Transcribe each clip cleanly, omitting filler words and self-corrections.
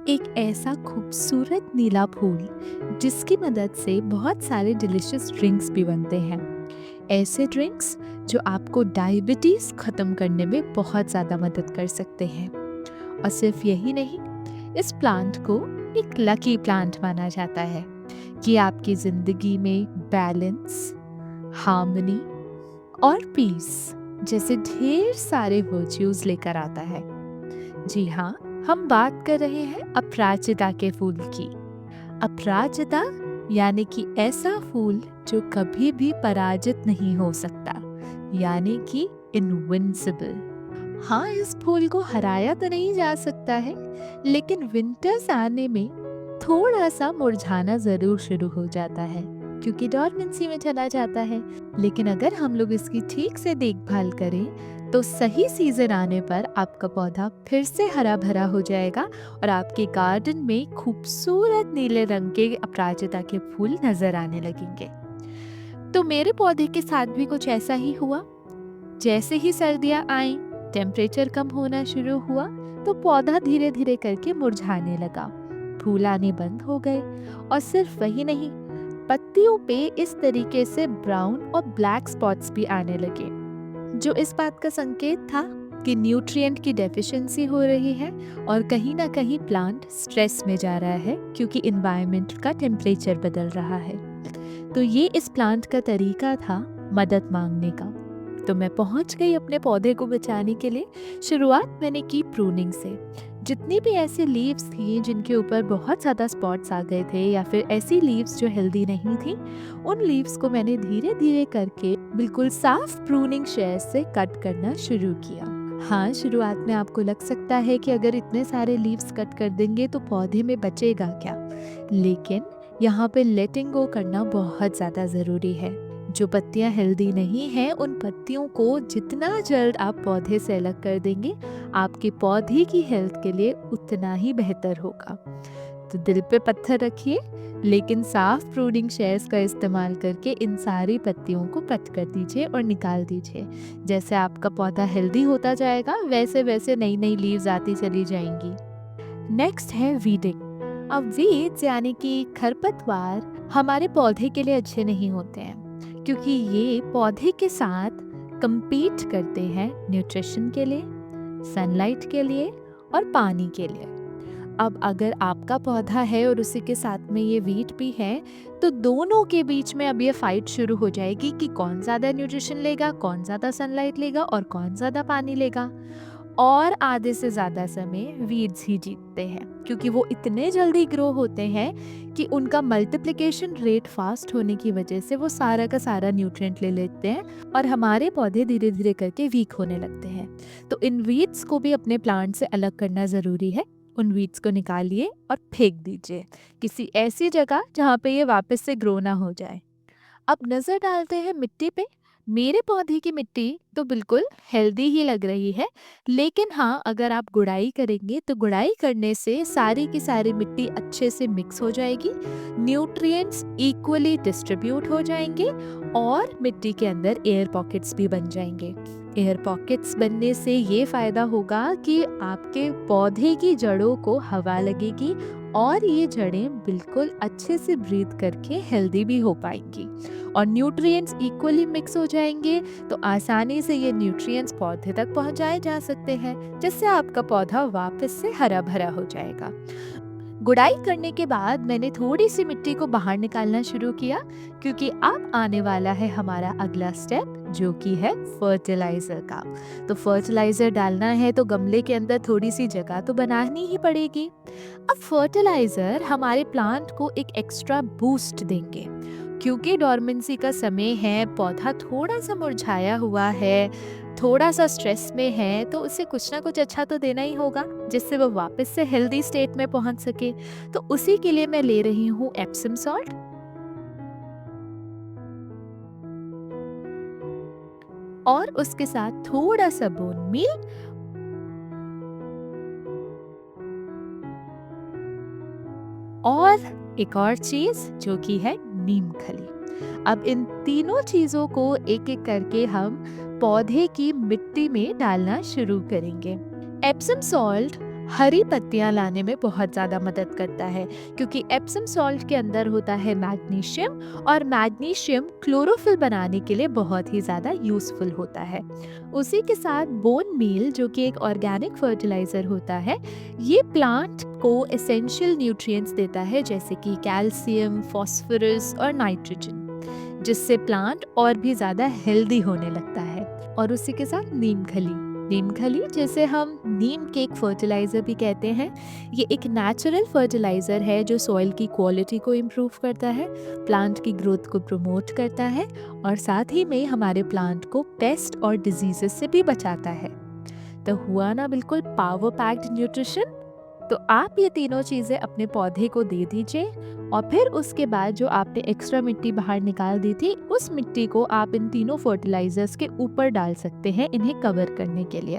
एक ऐसा खूबसूरत नीला फूल जिसकी मदद से बहुत सारे डिलिशियस ड्रिंक्स भी बनते हैं। ऐसे ड्रिंक्स जो आपको डायबिटीज़ ख़त्म करने में बहुत ज़्यादा मदद कर सकते हैं। और सिर्फ यही नहीं, इस प्लांट को एक लकी प्लांट माना जाता है कि आपकी ज़िंदगी में बैलेंस, हार्मनी और पीस जैसे ढेर सारे वर्च्यूज़ लेकर आता है। जी हाँ, हम बात कर रहे हैं अपराजिता के फूल की। अपराजिता यानी कि ऐसा फूल जो कभी भी पराजित नहीं हो सकता, यानी कि इनविंसिबल। हाँ, इस फूल को हराया तो नहीं जा सकता है, लेकिन विंटर्स आने में थोड़ा सा मुरझाना जरूर शुरू हो जाता है क्योंकि डॉर्मेंसी में चला जाता है। लेकिन अगर हम लोग इसकी ठीक से देखभाल करें तो सही सीजन आने पर आपका पौधा फिर से हरा भरा हो जाएगा और आपके गार्डन में खूबसूरत नीले रंग के अपराजिता के फूल नजर आने लगेंगे। तो मेरे पौधे के साथ भी कुछ ऐसा ही हुआ। जैसे ही सर्दियां आई, टेम्परेचर कम होना शुरू हुआ, तो पौधा धीरे धीरे करके मुरझाने लगा, फूल आने बंद हो गए। और सिर्फ वही नहीं, पत्तियों पे इस तरीके से ब्राउन और ब्लैक स्पॉट्स भी आने लगे, जो इस बात का संकेत था कि न्यूट्रिएंट की डेफिशिएंसी हो रही है और कहीं ना कहीं प्लांट स्ट्रेस में जा रहा है क्योंकि इन्वायरमेंट का टेम्परेचर बदल रहा है। तो ये इस प्लांट का तरीका था मदद मांगने का। तो मैं पहुंच गई अपने पौधे को बचाने के लिए। शुरुआत मैंने की प्रूनिंग से। जितनी भी ऐसी लीव्स थी जिनके ऊपर बहुत ज़्यादा स्पॉट्स आ गए थे या फिर ऐसी लीव्स जो हेल्दी नहीं थी, उन लीव्स को मैंने धीरे धीरे करके बिल्कुल साफ प्रूनिंग शेयर से कट करना शुरू किया। हाँ, शुरुआत में आपको लग सकता है कि अगर इतने सारे लीव्स कट कर देंगे तो पौधे में बचेगा क्या, लेकिन यहाँ पे लेटिंग गो करना बहुत ज़्यादा ज़रूरी है। जो पत्तियां हेल्दी नहीं हैं, उन पत्तियों को जितना जल्द आप पौधे से अलग कर देंगे, आपके पौधे की हेल्थ के लिए उतना ही बेहतर होगा। तो दिल पे पत्थर रखिए, लेकिन साफ प्रूनिंग शेयर्स का इस्तेमाल करके इन सारी पत्तियों को कट कर दीजिए और निकाल दीजिए। जैसे आपका पौधा हेल्दी होता जाएगा, वैसे वैसे नई नई लीव्स आती चली जाएंगी। नेक्स्ट है वीडिंग। अब वीड्स यानी कि खरपतवार हमारे पौधे के लिए अच्छे नहीं होते हैं क्योंकि ये पौधे के साथ compete करते हैं न्यूट्रिशन के लिए, सनलाइट के लिए और पानी के लिए। अब अगर आपका पौधा है और उसी के साथ में ये वीट भी है, तो दोनों के बीच में अब ये फाइट शुरू हो जाएगी कि कौन ज़्यादा न्यूट्रिशन लेगा, कौन ज़्यादा सनलाइट लेगा और कौन ज़्यादा पानी लेगा। और आधे से ज़्यादा समय वीड्स ही जीतते हैं क्योंकि वो इतने जल्दी ग्रो होते हैं कि उनका मल्टीप्लिकेशन रेट फास्ट होने की वजह से वो सारा का सारा न्यूट्रिएंट ले लेते हैं और हमारे पौधे धीरे धीरे करके वीक होने लगते हैं। तो इन वीड्स को भी अपने प्लांट से अलग करना ज़रूरी है। उन वीड्स को निकालिए और फेंक दीजिए किसी ऐसी जगह जहाँ पे ये वापस से ग्रो ना हो जाए। अब नज़र डालते हैं मिट्टी पे। मेरे पौधे की मिट्टी तो बिल्कुल हेल्दी ही लग रही है, लेकिन हाँ, अगर आप गुड़ाई करेंगे तो गुड़ाई करने से सारी की सारी मिट्टी अच्छे से मिक्स हो जाएगी, न्यूट्रिएंट्स इक्वली डिस्ट्रीब्यूट हो जाएंगे और मिट्टी के अंदर एयर पॉकेट्स भी बन जाएंगे। एयर पॉकेट्स बनने से ये फ़ायदा होगा कि आपके पौधे की जड़ों को हवा लगेगी और ये जड़ें बिल्कुल अच्छे से ब्रीथ करके हेल्दी भी हो पाएंगी और न्यूट्रिएंट्स इक्वली मिक्स हो जाएंगे, तो आसानी से ये न्यूट्रिएंट्स पौधे तक पहुंचाए जा सकते हैं, जिससे आपका पौधा वापस से हरा भरा हो जाएगा। गुड़ाई करने के बाद मैंने थोड़ी सी मिट्टी को बाहर निकालना शुरू किया क्योंकि अब आने वाला है हमारा अगला स्टेप, जो कि है फर्टिलाइजर का। तो फर्टिलाइजर डालना है तो गमले के अंदर थोड़ी सी जगह तो बनानी ही पड़ेगी। अब फर्टिलाइजर हमारे प्लांट को एक एक्स्ट्रा बूस्ट देंगे क्योंकि डॉर्मेंसी का समय है, पौधा थोड़ा सा मुरझाया हुआ है, थोड़ा सा स्ट्रेस में है, तो उसे कुछ ना कुछ अच्छा तो देना ही होगा जिससे वो वापस से हेल्दी स्टेट में पहुंच सके। तो उसी के लिए मैं ले रही हूँ एप्सम सॉल्ट और उसके साथ थोड़ा सा बोन मील और एक और चीज जो कि है नीम खली। अब इन तीनों चीजों को एक एक करके हम पौधे की मिट्टी में डालना शुरू करेंगे। एप्सम सॉल्ट हरी पत्तियां लाने में बहुत ज़्यादा मदद करता है, क्योंकि एप्सम सॉल्ट के अंदर होता है मैग्नीशियम, और मैग्नीशियम क्लोरोफिल बनाने के लिए बहुत ही ज़्यादा यूज़फुल होता है। उसी के साथ बोन मील, जो कि एक ऑर्गेनिक फर्टिलाइज़र होता है, ये प्लांट को एसेंशियल न्यूट्रिएंट्स देता है, जैसे कि कैल्शियम, फास्फोरस और नाइट्रोजन, जिससे प्लांट और भी ज़्यादा हेल्दी होने लगता है। और उसी के साथ नीम खली, नीम खली जिसे हम नीम केक फर्टिलाइज़र भी कहते हैं, ये एक नेचुरल फर्टिलाइज़र है जो सॉइल की क्वालिटी को इम्प्रूव करता है, प्लांट की ग्रोथ को प्रमोट करता है, और साथ ही में हमारे प्लांट को पेस्ट और डिजीजेस से भी बचाता है। तो हुआ ना बिल्कुल पावर पैक्ड न्यूट्रिशन। तो आप ये तीनों चीज़ें अपने पौधे को दे दीजिए, और फिर उसके बाद जो आपने एक्स्ट्रा मिट्टी बाहर निकाल दी थी, उस मिट्टी को आप इन तीनों फर्टिलाइजर्स के ऊपर डाल सकते हैं इन्हें कवर करने के लिए।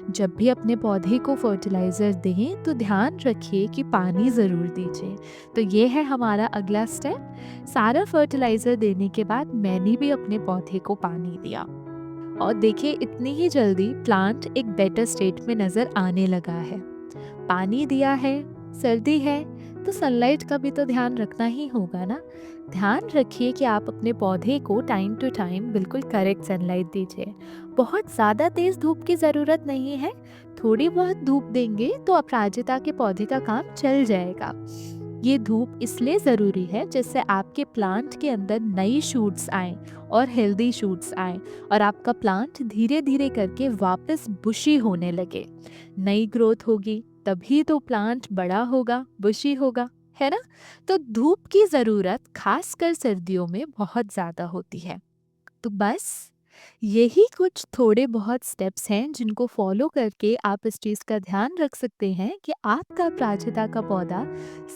जब भी अपने पौधे को फर्टिलाइज़र दें तो ध्यान रखिए कि पानी ज़रूर दीजिए। तो ये है हमारा अगला स्टेप। सारा फर्टिलाइज़र देने के बाद मैंने भी अपने पौधे को पानी दिया, और देखिए इतनी ही जल्दी प्लांट एक बेटर स्टेट में नज़र आने लगा है। पानी दिया है, सर्दी है, तो सनलाइट का भी तो ध्यान रखना ही होगा ना। ध्यान रखिए कि आप अपने पौधे को टाइम टू टाइम बिल्कुल करेक्ट सनलाइट दीजिए। बहुत ज़्यादा तेज़ धूप की ज़रूरत नहीं है, थोड़ी बहुत धूप देंगे तो अपराजिता के पौधे का काम चल जाएगा। ये धूप इसलिए ज़रूरी है जिससे आपके प्लांट के अंदर नई शूट्स आएँ और हेल्दी शूट्स आएँ, और आपका प्लांट धीरे धीरे करके वापस बुशी होने लगे। नई ग्रोथ होगी, तभी तो प्लांट बड़ा होगा, बुशी होगा, है ना? तो धूप की ज़रूरत खासकर सर्दियों में बहुत ज़्यादा होती है। तो बस यही कुछ थोड़े बहुत स्टेप्स हैं जिनको फॉलो करके आप इस चीज़ का ध्यान रख सकते हैं कि आपका प्राजता का पौधा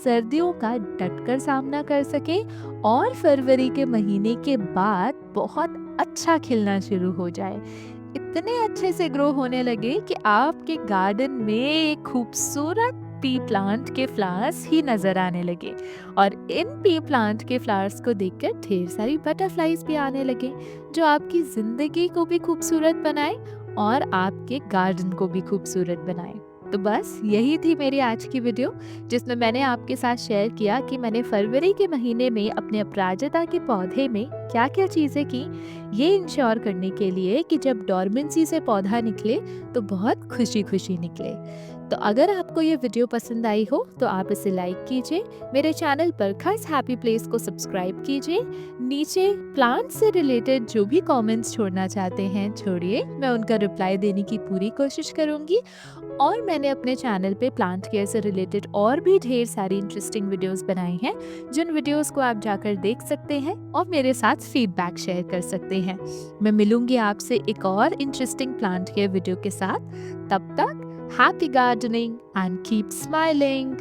सर्दियों का डटकर सामना कर सके, और फरवरी के महीने के बाद बहुत अच्छा खिलना शुरू हो जाए। इतने अच्छे से ग्रो होने लगे कि आपके गार्डन में एक खूबसूरत पी प्लांट के फ्लावर्स ही नजर आने लगे, और इन पी प्लांट के फ्लावर्स को देखकर ढेर सारी बटरफ्लाईज भी आने लगे, जो आपकी जिंदगी को भी खूबसूरत बनाए और आपके गार्डन को भी खूबसूरत बनाए। तो बस यही थी मेरी आज की वीडियो, जिसमें मैंने आपके साथ शेयर किया कि मैंने फरवरी के महीने में अपने अपराजिता के पौधे में क्या क्या चीज़ें की, ये इंश्योर करने के लिए कि जब डॉर्मेंसी से पौधा निकले तो बहुत खुशी खुशी निकले। तो अगर आपको ये वीडियो पसंद आई हो तो आप इसे लाइक कीजिए, मेरे चैनल पर खर्स हैप्पी प्लेस को सब्सक्राइब कीजिए, नीचे प्लांट से रिलेटेड जो भी कमेंट्स छोड़ना चाहते हैं छोड़िए, मैं उनका रिप्लाई देने की पूरी कोशिश करूंगी। और मैंने अपने चैनल पे प्लांट केयर से रिलेटेड और भी ढेर सारी इंटरेस्टिंग वीडियोस बनाई हैं, जिन वीडियोस को आप जाकर देख सकते हैं और मेरे साथ फीडबैक शेयर कर सकते हैं। मैं मिलूंगी आपसे एक और इंटरेस्टिंग प्लांट केयर वीडियो के साथ। तब तक happy gardening and keep smiling.